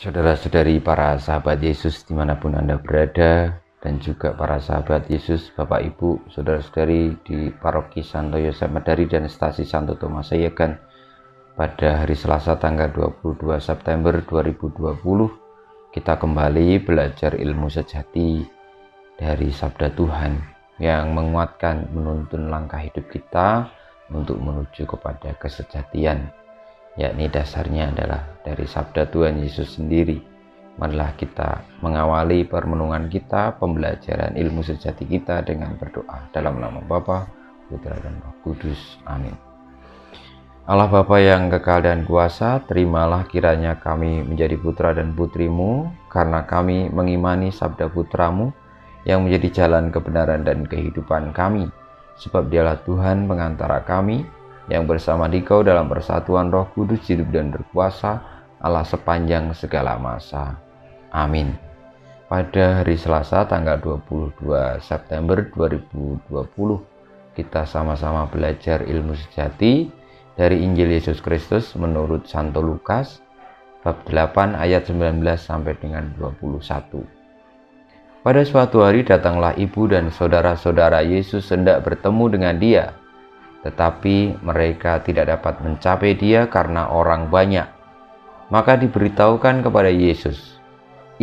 Saudara-saudari para sahabat Yesus dimanapun Anda berada, dan juga para sahabat Yesus, Bapak Ibu, saudara-saudari di Paroki Santo Yosef Madari dan Stasi Santo Thomas Sayegan, pada hari Selasa tanggal 22 September 2020, kita kembali belajar ilmu sejati dari Sabda Tuhan yang menguatkan, menuntun langkah hidup kita untuk menuju kepada kesejatian, yakni dasarnya adalah dari Sabda Tuhan Yesus sendiri. Marilah kita mengawali permenungan kita, pembelajaran ilmu sejati kita dengan berdoa dalam nama Bapa, Putra dan Roh Kudus. Amin. Allah Bapa yang kekal dan kuasa, terimalah kiranya kami menjadi putra dan putrimu, karena kami mengimani sabda putramu yang menjadi jalan kebenaran dan kehidupan kami. Sebab dialah Tuhan pengantara kami, yang bersama Dikau dalam persatuan Roh Kudus hidup dan berkuasa, Allah sepanjang segala masa. Amin. Pada hari Selasa tanggal 22 September 2020, kita sama-sama belajar ilmu sejati dari Injil Yesus Kristus menurut Santo Lukas bab 8 ayat 19 sampai dengan 21. Pada suatu hari datanglah ibu dan saudara-saudara Yesus hendak bertemu dengan dia, tetapi mereka tidak dapat mencapai dia karena orang banyak. Maka diberitahukan kepada Yesus,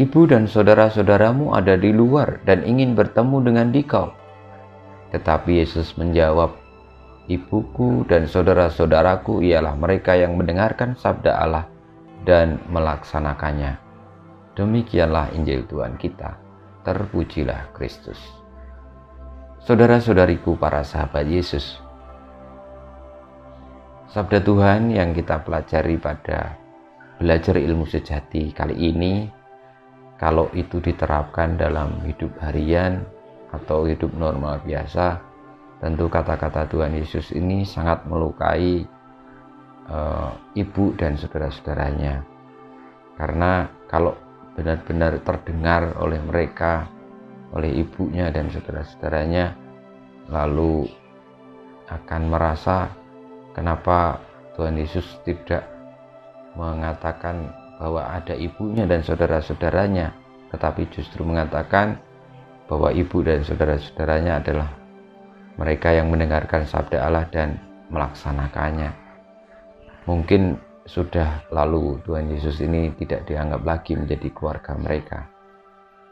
"Ibu dan saudara-saudaramu ada di luar dan ingin bertemu dengan Dikau." Tetapi Yesus menjawab, "Ibuku dan saudara-saudaraku ialah mereka yang mendengarkan sabda Allah dan melaksanakannya." Demikianlah Injil Tuhan kita. Terpujilah Kristus. Saudara-saudariku para sahabat Yesus, sabda Tuhan yang kita pelajari pada belajar ilmu sejati kali ini, kalau itu diterapkan dalam hidup harian atau hidup normal biasa, tentu kata-kata Tuhan Yesus ini sangat melukai ibu dan saudara-saudaranya. Karena kalau benar-benar terdengar oleh mereka, oleh ibunya dan saudara-saudaranya, lalu akan merasa kenapa Tuhan Yesus tidak mengatakan bahwa ada ibunya dan saudara-saudaranya, tetapi justru mengatakan bahwa ibu dan saudara-saudaranya adalah mereka yang mendengarkan sabda Allah dan melaksanakannya. Mungkin sudah lalu Tuhan Yesus ini tidak dianggap lagi menjadi keluarga mereka.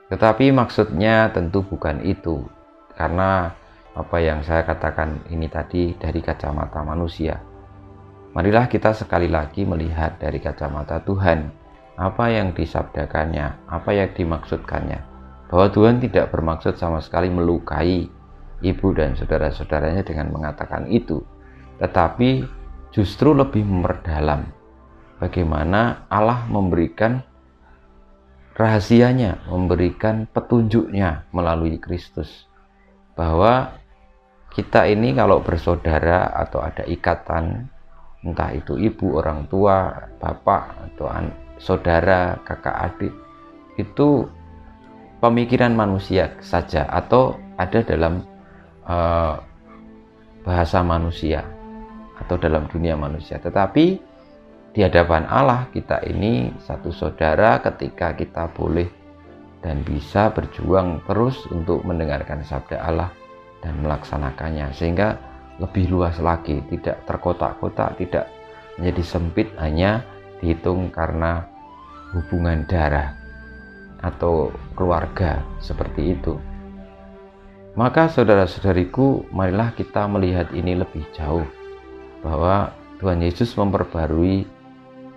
Tetapi maksudnya tentu bukan itu, karena apa yang saya katakan ini tadi dari kacamata manusia. Marilah kita sekali lagi melihat dari kacamata Tuhan, apa yang disabdakannya, apa yang dimaksudkannya. Bahwa Tuhan tidak bermaksud sama sekali melukai ibu dan saudara-saudaranya dengan mengatakan itu, tetapi justru lebih memperdalam bagaimana Allah memberikan rahasianya, memberikan petunjuknya melalui Kristus. Bahwa kita ini kalau bersaudara atau ada ikatan, entah itu ibu, orang tua, bapak, atau saudara, kakak, adik, itu pemikiran manusia saja atau ada dalam bahasa manusia atau dalam dunia manusia. Tetapi di hadapan Allah kita ini satu saudara ketika kita boleh dan bisa berjuang terus untuk mendengarkan sabda Allah dan melaksanakannya, sehingga lebih luas lagi, tidak terkotak-kotak, tidak menjadi sempit hanya dihitung karena hubungan darah atau keluarga seperti itu. Maka saudara-saudariku, marilah kita melihat ini lebih jauh, bahwa Tuhan Yesus memperbarui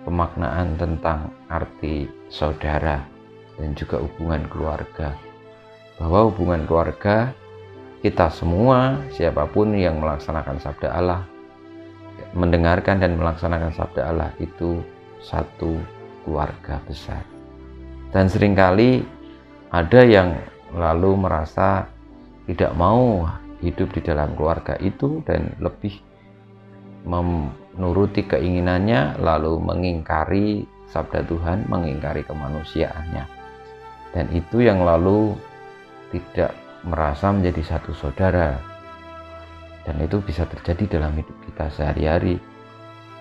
pemaknaan tentang arti saudara dan juga hubungan keluarga. Bahwa hubungan keluarga, kita semua, siapapun yang melaksanakan sabda Allah, mendengarkan dan melaksanakan sabda Allah, itu satu keluarga besar. Dan seringkali ada yang lalu merasa tidak mau hidup di dalam keluarga itu dan lebih menuruti keinginannya, lalu mengingkari sabda Tuhan, mengingkari kemanusiaannya. Dan itu yang lalu tidak merasa menjadi satu saudara. Dan itu bisa terjadi dalam hidup kita sehari-hari.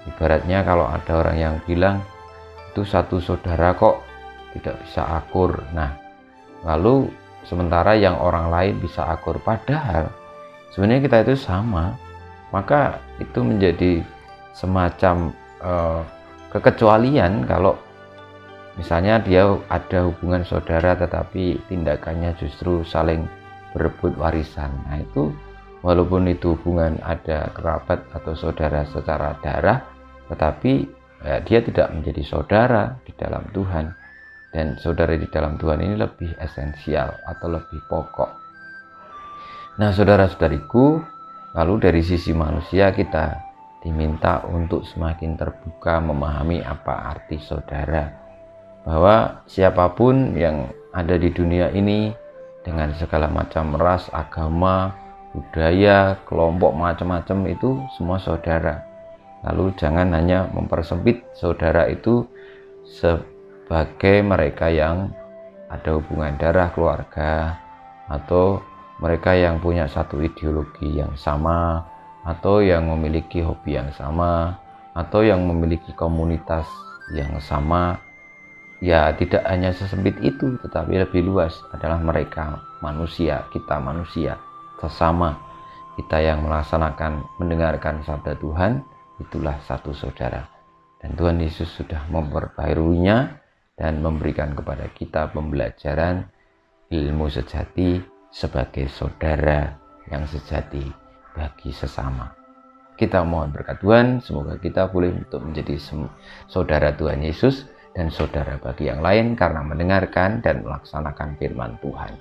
Ibaratnya kalau ada orang yang bilang, itu satu saudara kok, tidak bisa akur. Nah, lalu sementara yang orang lain bisa akur, padahal sebenarnya kita itu sama, maka itu menjadi semacam kekecualian kalau misalnya dia ada hubungan saudara tetapi tindakannya justru saling berebut warisan. Nah, itu walaupun itu hubungan ada kerabat atau saudara secara darah, tetapi dia tidak menjadi saudara di dalam Tuhan. Dan saudara di dalam Tuhan ini lebih esensial atau lebih pokok. Nah, saudara-saudariku, lalu dari sisi manusia kita diminta untuk semakin terbuka memahami apa arti saudara. Bahwa siapapun yang ada di dunia ini dengan segala macam ras, agama, budaya, kelompok macam-macam itu semua saudara. Lalu jangan hanya mempersempit saudara itu sebagai mereka yang ada hubungan darah keluarga, atau mereka yang punya satu ideologi yang sama, atau yang memiliki hobi yang sama, atau yang memiliki komunitas yang sama. Ya, tidak hanya sesempit itu, tetapi lebih luas adalah mereka manusia, kita manusia sesama. Kita yang melaksanakan mendengarkan sabda Tuhan, itulah satu saudara. Dan Tuhan Yesus sudah memperbaharuinya dan memberikan kepada kita pembelajaran ilmu sejati sebagai saudara yang sejati bagi sesama. Kita mohon berkat Tuhan, semoga kita boleh untuk menjadi saudara Tuhan Yesus dan saudara bagi yang lain karena mendengarkan dan melaksanakan firman Tuhan.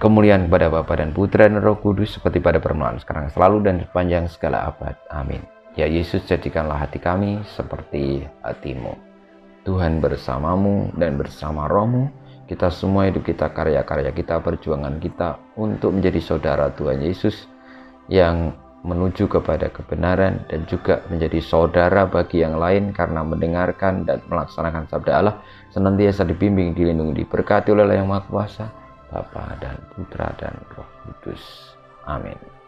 Kemuliaan kepada Bapa dan Putra dan Roh Kudus seperti pada permulaan, sekarang, selalu, dan sepanjang segala abad. Amin. Ya Yesus, jadikanlah hati kami seperti hati-Mu. Tuhan bersamamu dan bersama rohmu. Kita semua hidup kita, karya-karya kita, perjuangan kita untuk menjadi saudara Tuhan Yesus yang menuju kepada kebenaran dan juga menjadi saudara bagi yang lain karena mendengarkan dan melaksanakan sabda Allah, senantiasa dibimbing, dilindungi, diberkati oleh Allah yang Maha Kuasa, Bapa dan Putra dan Roh Kudus. Amin.